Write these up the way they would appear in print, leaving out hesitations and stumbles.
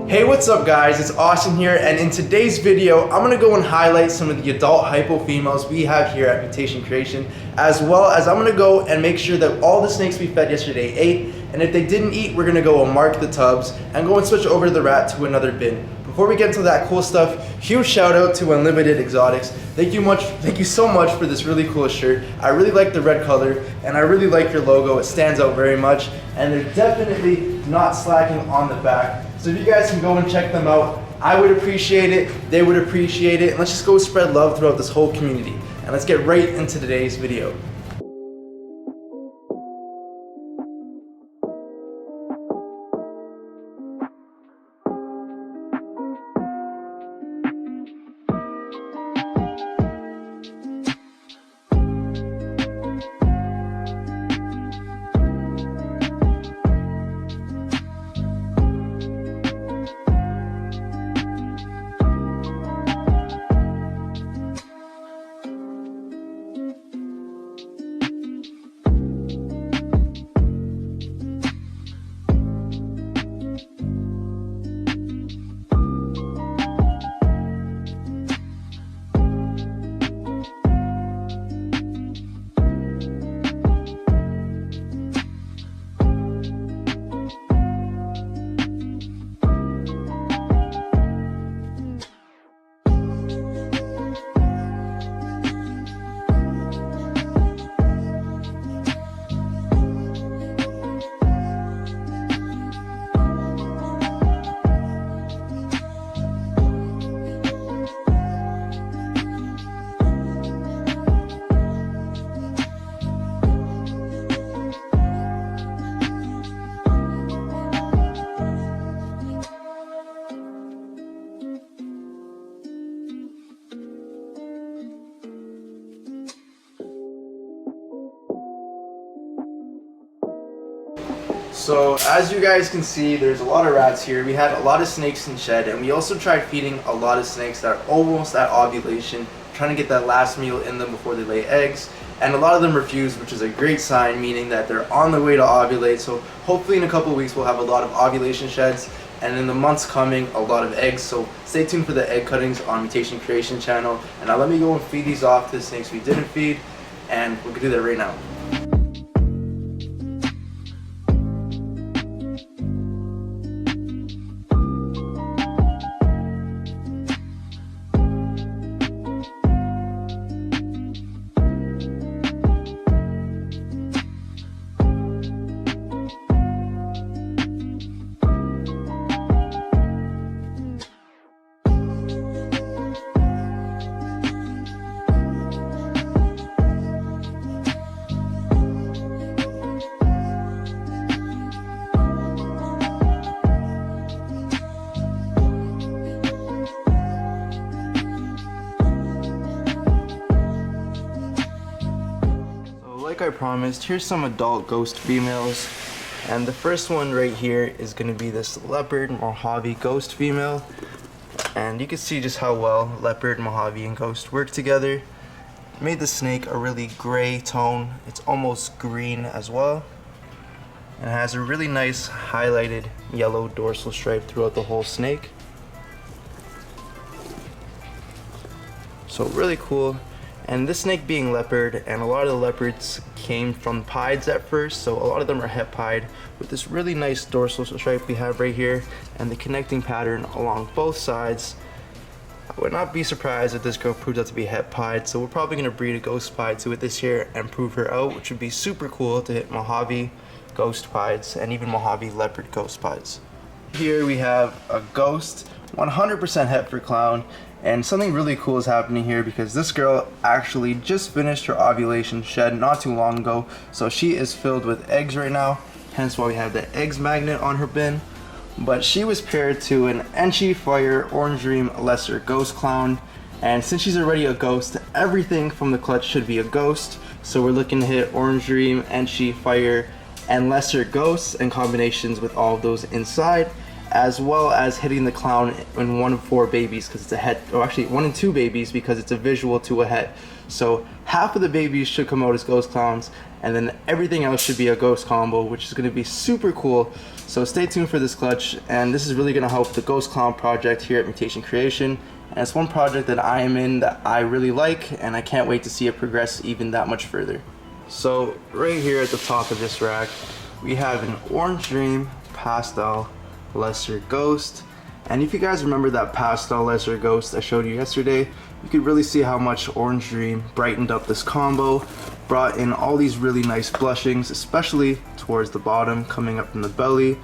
Hey, what's up guys, it's Austin here, and in today's video I'm going to go and highlight some of the adult hypo females we have here at Mutation Creation, as well as I'm going to go and make sure that all the snakes we fed yesterday ate, and if they didn't eat, we're going to go and mark the tubs and go and switch over the rat to another bin. Before we get into that cool stuff, huge shout out to Unlimited Exotics. Thank you so much for this really cool shirt. I really like the red color, and I really like your logo. It stands out very much, and they're definitely not slacking on the back. So if you guys can go and check them out, I would appreciate it, they would appreciate it, and let's just go spread love throughout this whole community. And let's get right into today's video. So as you guys can see, there's a lot of rats here. We had a lot of snakes in shed, and we also tried feeding a lot of snakes that are almost at ovulation, trying to get that last meal in them before they lay eggs. And a lot of them refused, which is a great sign, meaning that they're on the way to ovulate. So hopefully in a couple of weeks we'll have a lot of ovulation sheds, and in the months coming, a lot of eggs. So stay tuned for the egg cuttings on Mutation Creation channel. And now let me go and feed these off to the snakes we didn't feed, and we're gonna do that right now. Like I promised, here's some adult ghost females, and the first one right here is going to be this leopard Mojave ghost female, and you can see just how well leopard, Mojave, and ghost work together. Made the snake a really gray tone. It's almost green as well, and it has a really nice highlighted yellow dorsal stripe throughout the whole snake. So really cool. And this snake being leopard, and a lot of the leopards came from pieds at first, so a lot of them are het pied, with this really nice dorsal stripe we have right here, and the connecting pattern along both sides. I would not be surprised if this girl proves out to be het pied, so we're probably going to breed a ghost pied to it this year and prove her out, which would be super cool to hit Mojave ghost pieds and even Mojave leopard ghost pieds. Here we have a ghost, 100% het for clown, and something really cool is happening here because this girl actually just finished her ovulation shed not too long ago, so she is filled with eggs right now, hence why we have the eggs magnet on her bin. But she was paired to an Enchi Fire Orange Dream Lesser Ghost Clown, and since she's already a ghost, everything from the clutch should be a ghost, so we're looking to hit Orange Dream, Enchi Fire, and Lesser Ghosts and combinations with all of those inside, as well as hitting the clown in 1 of 4 babies because it's a het, or actually 1 in 2 babies because it's a visual to a het. So half of the babies should come out as ghost clowns, and then everything else should be a ghost combo, which is going to be super cool. So stay tuned for this clutch, and this is really going to help the ghost clown project here at Mutation Creation. And it's one project that I am in that I really like, and I can't wait to see it progress even that much further. So right here at the top of this rack, we have an Orange Dream Pastel Lesser Ghost. And if you guys remember that Pastel Lesser Ghost I showed you yesterday, you could really see how much Orange Dream brightened up this combo, brought in all these really nice blushings, especially towards the bottom coming up from the belly,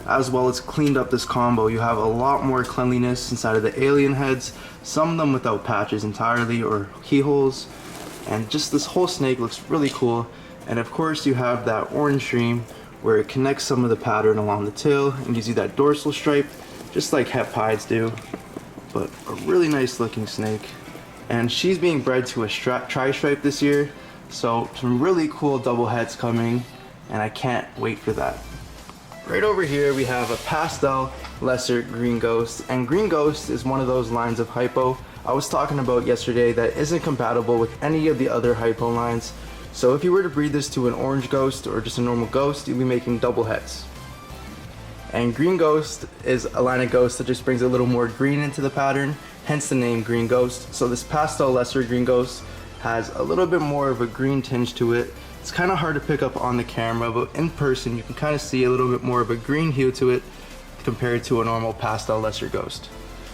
as well as cleaned up this combo. You have a lot more cleanliness inside of the alien heads, some of them without patches entirely or keyholes, and just this whole snake looks really cool. And of course you have that Orange Dream where it connects some of the pattern along the tail and gives you that dorsal stripe, just like het pieds do, but a really nice looking snake. And she's being bred to a tri-stripe this year, so some really cool double heads coming, and I can't wait for that. Right over here we have a Pastel Lesser Green Ghost, and Green Ghost is one of those lines of Hypo I was talking about yesterday that isn't compatible with any of the other Hypo lines. So if you were to breed this to an orange ghost or just a normal ghost, you'd be making double heads. And Green Ghost is a line of ghosts that just brings a little more green into the pattern, hence the name Green Ghost. So this Pastel Lesser Green Ghost has a little bit more of a green tinge to it. It's kind of hard to pick up on the camera, but in person you can kind of see a little bit more of a green hue to it compared to a normal Pastel Lesser Ghost.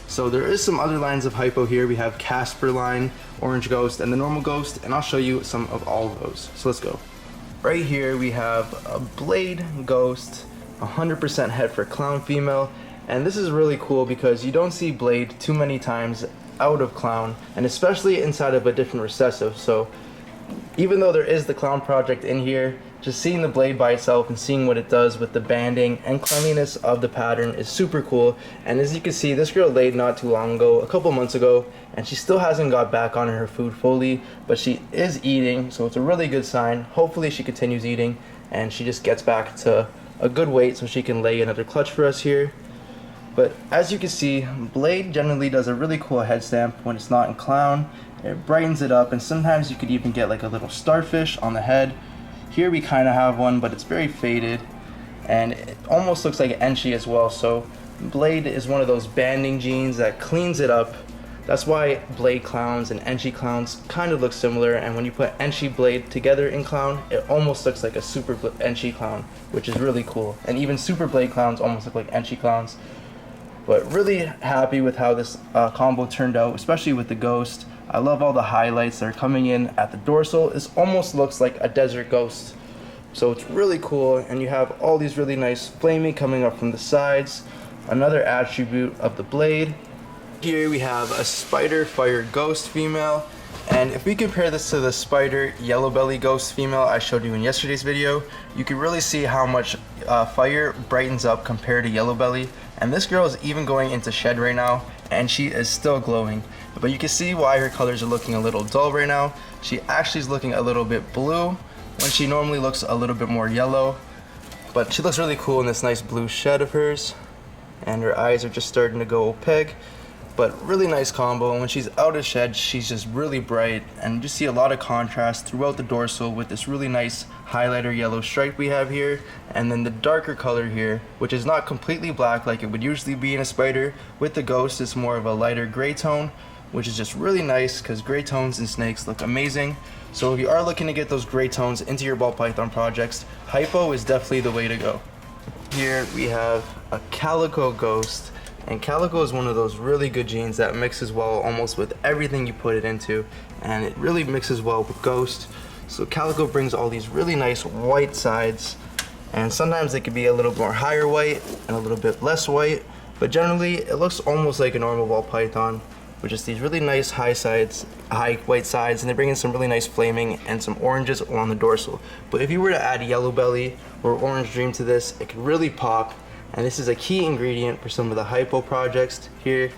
So there is some other lines of Hypo here. We have Casper line, Orange Ghost, and the normal Ghost, and I'll show you some of all of those. So let's go. Right here we have a Blade Ghost, 100% het for clown female, and this is really cool because you don't see Blade too many times out of clown, and especially inside of a different recessive. So even though there is the clown project in here, just seeing the blade by itself and seeing what it does with the banding and cleanliness of the pattern is super cool. And as you can see, this girl laid not too long ago, a couple months ago, and she still hasn't got back on her food fully, but she is eating, so it's a really good sign. Hopefully she continues eating and she just gets back to a good weight so she can lay another clutch for us here. But as you can see, Blade generally does a really cool head stamp when it's not in clown. It brightens it up, and sometimes you could even get like a little starfish on the head. Here we kind of have one, but it's very faded, and it almost looks like Enchi as well. So Blade is one of those banding genes that cleans it up. That's why Blade clowns and Enchi clowns kind of look similar, and when you put Enchi Blade together in clown, it almost looks like a Super Enchi clown, which is really cool. And even Super Blade clowns almost look like Enchi clowns. But really happy with how this combo turned out, especially with the ghost. I love all the highlights that are coming in at the dorsal. This almost looks like a desert ghost. So it's really cool, and you have all these really nice flaming coming up from the sides. Another attribute of the blade. Here we have a Spider Fire Ghost female. And if we compare this to the Spider Yellow Belly Ghost female I showed you in yesterday's video, you can really see how much fire brightens up compared to Yellow Belly. And this girl is even going into shed right now, and she is still glowing. But you can see why her colors are looking a little dull right now. She actually is looking a little bit blue when she normally looks a little bit more yellow. But she looks really cool in this nice blue shed of hers, and her eyes are just starting to go opaque. But really nice combo, and when she's out of shed, she's just really bright, and you just see a lot of contrast throughout the dorsal with this really nice highlighter yellow stripe we have here, and then the darker color here, which is not completely black like it would usually be in a spider. With the ghost, it's more of a lighter gray tone, which is just really nice because gray tones in snakes look amazing. So if you are looking to get those gray tones into your ball python projects, Hypo is definitely the way to go. Here we have a Calico Ghost. And Calico is one of those really good genes that mixes well almost with everything you put it into, and it really mixes well with Ghost. So Calico brings all these really nice white sides, and sometimes it could be a little more higher white and a little bit less white, but generally it looks almost like a normal ball python with just these really nice high white sides, and they bring in some really nice flaming and some oranges along the dorsal. But if you were to add yellow belly or orange dream to this, it could really pop, and this is a key ingredient for some of the Hypo projects here.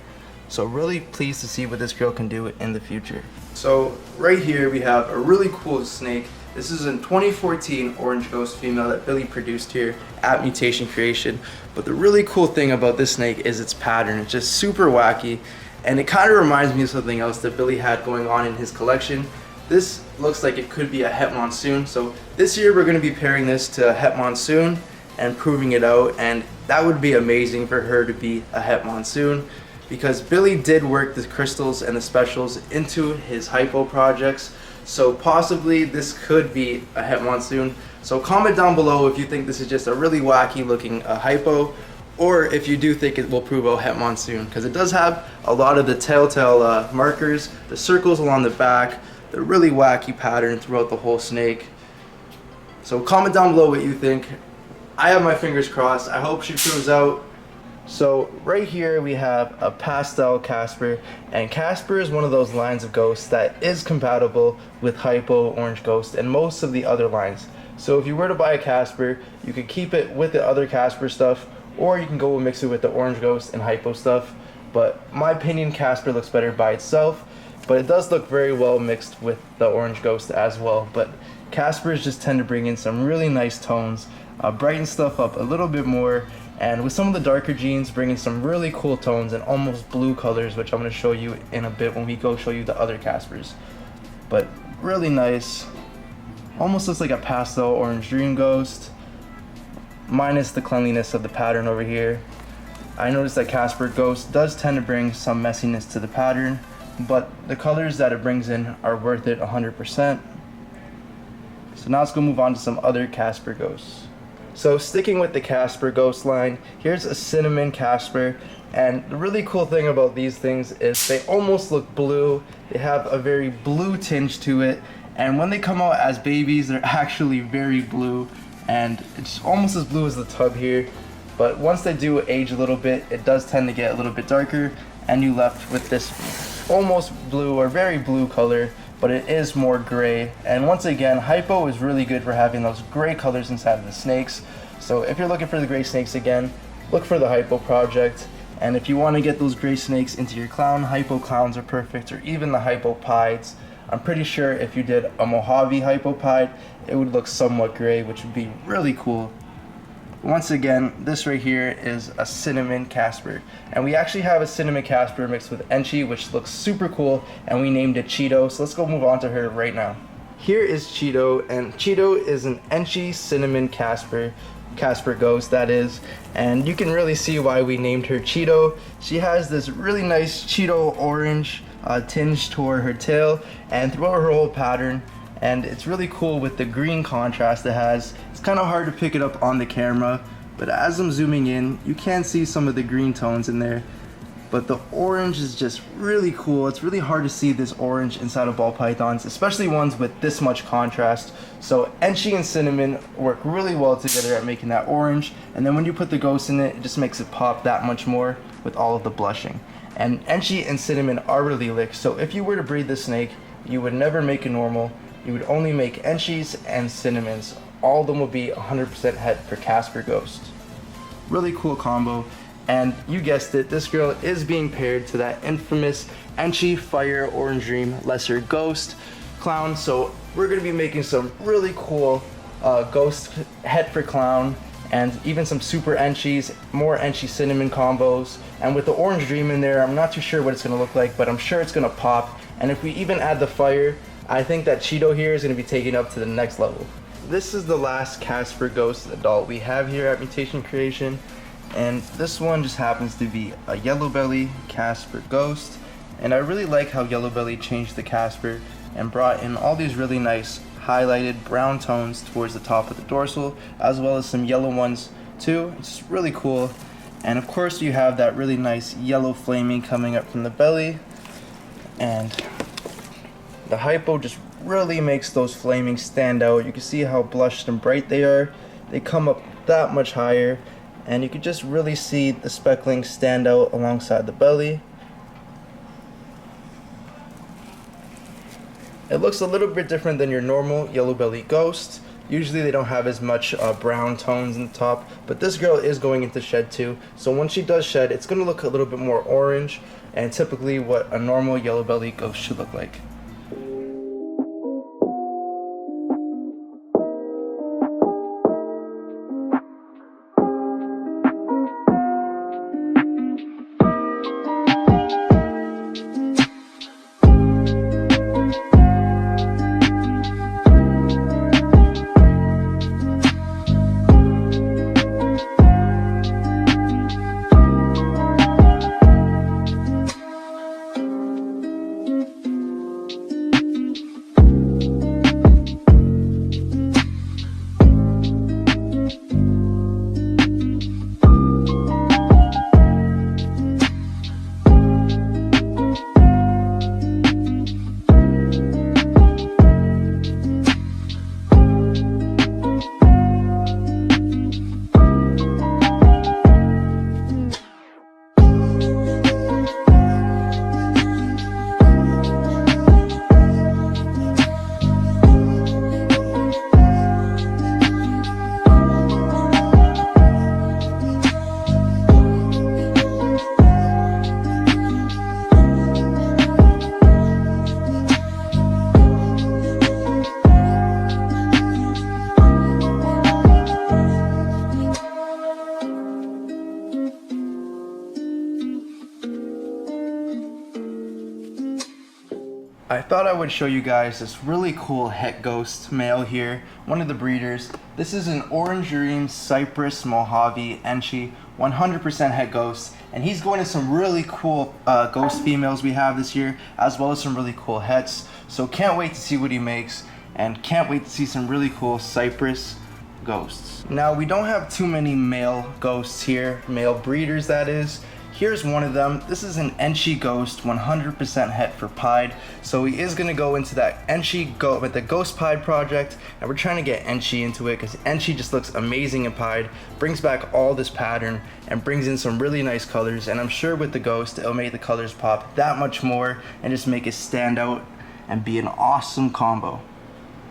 So really pleased to see what this girl can do in the future. So right here we have a really cool snake. This is a 2014 orange ghost female that Billy produced here at Mutation Creation. But the really cool thing about this snake is its pattern. It's just super wacky, and it kind of reminds me of something else that Billy had going on in his collection. This looks like it could be a Het Monsoon. So this year we're going to be pairing this to a Het Monsoon and proving it out, and that would be amazing for her to be a Het Monsoon, because Billy did work the crystals and the specials into his Hypo projects. So possibly this could be a Het Monsoon. So comment down below if you think this is just a really wacky looking Hypo, or if you do think it will prove a Het Monsoon, because it does have a lot of the telltale markers, the circles along the back, the really wacky pattern throughout the whole snake. So comment down below what you think. I have my fingers crossed. I hope she proves out. So right here we have a pastel Casper, and Casper is one of those lines of ghosts that is compatible with Hypo, Orange Ghost, and most of the other lines. So if you were to buy a Casper, you could keep it with the other Casper stuff, or you can go and mix it with the Orange Ghost and Hypo stuff. But in my opinion, Casper looks better by itself, but it does look very well mixed with the Orange Ghost as well. But Caspers just tend to bring in some really nice tones, brighten stuff up a little bit more, and with some of the darker genes bringing some really cool tones and almost blue colors, which I'm going to show you in a bit when we go show you the other Caspers. But really nice, almost looks like a pastel orange dream ghost, minus the cleanliness of the pattern over here. I noticed that Casper Ghost does tend to bring some messiness to the pattern, but the colors that it brings in are worth it 100%. So now let's go move on to some other Casper Ghosts. So sticking with the Casper Ghost line, here's a cinnamon Casper, and the really cool thing about these things is they almost look blue. They have a very blue tinge to it, and when they come out as babies, they're actually very blue, and it's almost as blue as the tub here. But once they do age a little bit, it does tend to get a little bit darker, and you're left with this almost blue or very blue color, but it is more gray. And once again, Hypo is really good for having those gray colors inside of the snakes. So if you're looking for the gray snakes again, look for the Hypo project. And if you want to get those gray snakes into your clown, Hypo clowns are perfect, or even the Hypo pieds. I'm pretty sure if you did a Mojave Hypo pied, it would look somewhat gray, which would be really cool. Once again, this right here is a cinnamon Casper, and we actually have a cinnamon Casper mixed with Enchi, which looks super cool, and we named it Cheeto. So let's go move on to her right now. Here is Cheeto, and Cheeto is an Enchi cinnamon Casper Ghost, that is, and you can really see why we named her Cheeto. She has this really nice Cheeto orange tinge toward her tail and throughout her whole pattern, and it's really cool with the green contrast it has. It's kind of hard to pick it up on the camera, but as I'm zooming in, you can see some of the green tones in there. But the orange is just really cool. It's really hard to see this orange inside of ball pythons, especially ones with this much contrast. So Enchi and cinnamon work really well together at making that orange, and then when you put the ghost in it, it just makes it pop that much more with all of the blushing. And Enchi and cinnamon are really licked, so if you were to breed this snake, you would never make a normal. You would only make Enchis and cinnamons. All of them will be 100% het for Casper Ghost. Really cool combo. And you guessed it, this girl is being paired to that infamous Enchi Fire Orange Dream Lesser Ghost clown. So we're going to be making some really cool ghost het for clown, and even some super Enchis, more Enchi cinnamon combos. And with the Orange Dream in there, I'm not too sure what it's going to look like, but I'm sure it's going to pop. And if we even add the fire, I think that Cheeto here is going to be taken up to the next level. This is the last Casper Ghost adult we have here at Mutation Creation, and this one just happens to be a Yellow Belly Casper Ghost. And I really like how Yellow Belly changed the Casper and brought in all these really nice highlighted brown tones towards the top of the dorsal, as well as some yellow ones too. It's really cool. And of course you have that really nice yellow flaming coming up from the belly, and the Hypo just really makes those flamings stand out. You can see how blushed and bright they are, they come up that much higher, and you can just really see the specklings stand out alongside the belly. It looks a little bit different than your normal yellow belly ghost. Usually they don't have as much brown tones in the top, but this girl is going into shed too. So when she does shed, it's going to look a little bit more orange, and typically what a normal yellow belly ghost should look like. I thought I would show you guys this really cool het ghost male here, one of the breeders. This is an Orange Dream Cypress Mojave Enchi, 100% het ghost, and he's going to some really cool ghost females we have this year, as well as some really cool hets. So can't wait to see what he makes, and can't wait to see some really cool Cypress ghosts. Now we don't have too many male ghosts here, male breeders that is. Here's one of them. This is an Enchi ghost, 100% het for pied. So he is gonna go into that Enchi with the ghost pied project, and we're trying to get Enchi into it because Enchi just looks amazing in pied, brings back all this pattern, and brings in some really nice colors. And I'm sure with the ghost, it'll make the colors pop that much more and just make it stand out and be an awesome combo.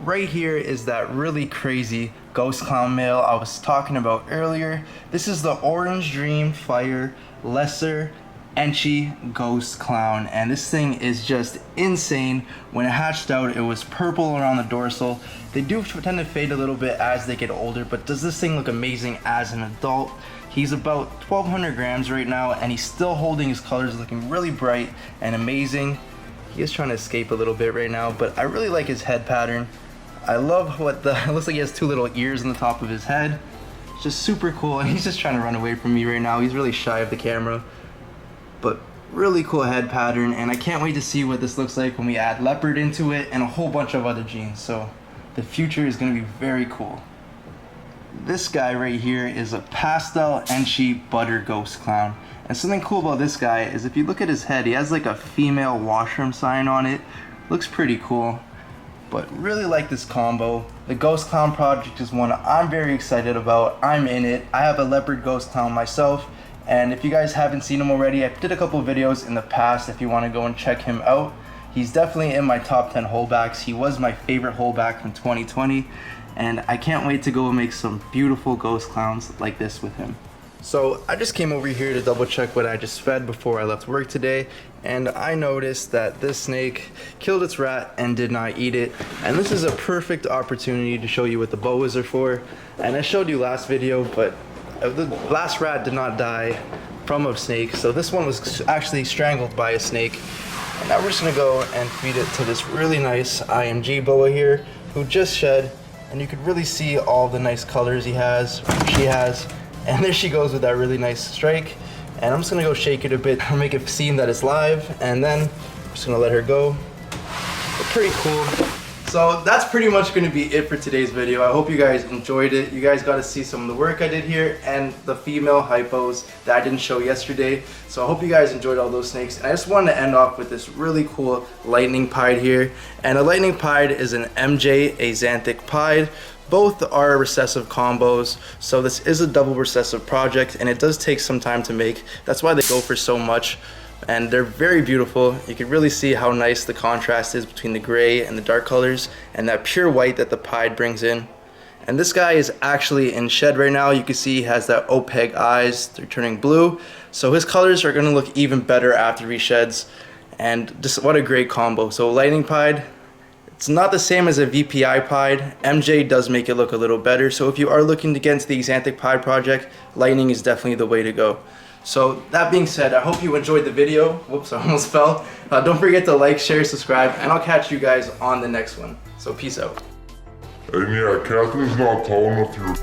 Right here is that really crazy ghost clown male I was talking about earlier. This is the Orange Dream Fire Lesser Enchi Ghost Clown, and this thing is just insane. When it hatched out, it was purple around the dorsal. They do tend to fade a little bit as they get older, but does this thing look amazing as an adult? He's about 1,200 grams right now, and he's still holding his colors, looking really bright and amazing. He is trying to escape a little bit right now, but I really like his head pattern. I love what it looks like he has two little ears on the top of his head. It's just super cool, and he's just trying to run away from me right now. He's really shy of the camera, but really cool head pattern, and I can't wait to see what this looks like when we add leopard into it and a whole bunch of other genes. So the future is going to be very cool. This guy right here is a pastel Enchi butter ghost clown, and something cool about this guy is if you look at his head, he has like a female washroom sign on it. Looks pretty cool. But really like this combo. The Ghost Clown project is one I'm very excited about. I'm in it. I have a leopard ghost clown myself, and if you guys haven't seen him already, I did a couple videos in the past if you want to go and check him out. He's definitely in my top 10 holdbacks. He was my favorite holdback from 2020, and I can't wait to go and make some beautiful ghost clowns like this with him. So I just came over here to double check what I just fed before I left work today, and I noticed that this snake killed its rat and did not eat it. And this is a perfect opportunity to show you what the boas are for. And I showed you last video, but the last rat did not die from a snake, so this one was actually strangled by a snake. And now we're just gonna go and feed it to this really nice IMG boa here, who just shed, and you could really see all the nice colors she has. And there she goes with that really nice strike. And I'm just gonna go shake it a bit, make it seem that it's live, and then I'm just gonna let her go. But pretty cool. So that's pretty much gonna be it for today's video. I hope you guys enjoyed it. You guys got to see some of the work I did here and the female hypos that I didn't show yesterday. So I hope you guys enjoyed all those snakes. And I just wanted to end off with this really cool lightning pied here. And a lightning pied is an MJ axanthic pied, Both are recessive combos, so this is a double recessive project, and it does take some time to make. That's why they go for so much, and they're very beautiful. You can really see how nice the contrast is between the gray and the dark colors, and that pure white that the pied brings in. And this guy is actually in shed right now. You can see he has that opaque eyes. They're turning blue, so his colors are gonna look even better after he sheds. And just what a great combo. So lightning pied, it's not the same as a VPI pied. MJ does make it look a little better. So if you are looking to get into the Xanthic pied project, lightning is definitely the way to go. So that being said, I hope you enjoyed the video. Whoops, I almost fell. Don't forget to like, share, subscribe, and I'll catch you guys on the next one. So peace out. And yeah, Catherine's not tall enough for your